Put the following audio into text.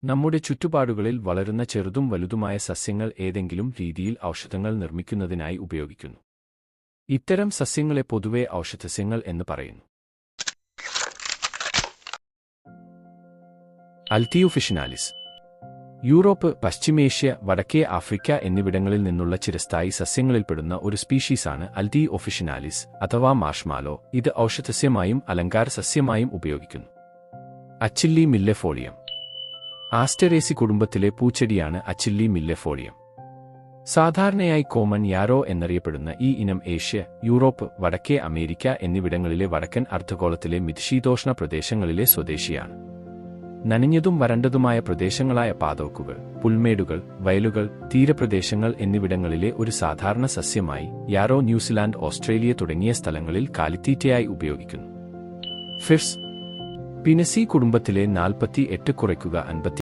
നമ്മുടെ ചുറ്റുപാടുകളിൽ വളരുന്ന ചെറുതും വലുതുമായ സസ്യങ്ങൾ ഏതെങ്കിലും രീതിയിൽ ഔഷധങ്ങൾ നിർമ്മിക്കുന്നതിനായി ഉപയോഗിക്കുന്നു. ഇത്തരം സസ്യങ്ങളെ പൊതുവെ ഔഷധസസ്യങ്ങൾ എന്ന് പറയുന്നു. അൽത്തിയ ഒഫിഷിനാലിസ്. യൂറോപ്പ്, പശ്ചിമേഷ്യ, വടക്കേ ആഫ്രിക്ക എന്നിവിടങ്ങളിൽ നിന്നുള്ള ചിരസ്ഥായി സസ്യങ്ങളിൽപ്പെടുന്ന ഒരു സ്പീഷീസാണ് അൽത്തിയ ഒഫിഷിനാലിസ് അഥവാ മാർഷ്മാലോ. ഇത് ഔഷധസസ്യമായും അലങ്കാര സസ്യമായും ഉപയോഗിക്കുന്നു. അച്ചില്ലി മില്ലെഫോളിയം. ആസ്റ്ററേസി കുടുംബത്തിലെ പൂച്ചെടിയാണ് അച്ചില്ലി മില്ലെഫോളിയം. സാധാരണയായി കോമൺ യാരോ എന്നറിയപ്പെടുന്ന ഈ ഇനം ഏഷ്യ, യൂറോപ്പ്, വടക്കേ അമേരിക്ക എന്നിവിടങ്ങളിലെ വടക്കൻ അർദ്ധഗോളത്തിലെ മിതശീതോഷ്ണ പ്രദേശങ്ങളിലെ സ്വദേശിയാണ്. നനഞ്ഞതും വരണ്ടതുമായ പ്രദേശങ്ങളായ പാതോക്കുകൾ, പുൽമേടുകൾ, വയലുകൾ, തീരപ്രദേശങ്ങൾ എന്നിവിടങ്ങളിലെ ഒരു സാധാരണ സസ്യമായി യാരോ ന്യൂസിലാൻഡ്, ഓസ്ട്രേലിയ തുടങ്ങിയ സ്ഥലങ്ങളിൽ കാലിത്തീറ്റയായി ഉപയോഗിക്കുന്നു. ഫിർസ്. പിനസി കുടുംബത്തിലെ 48 കുറയ്ക്കുക 50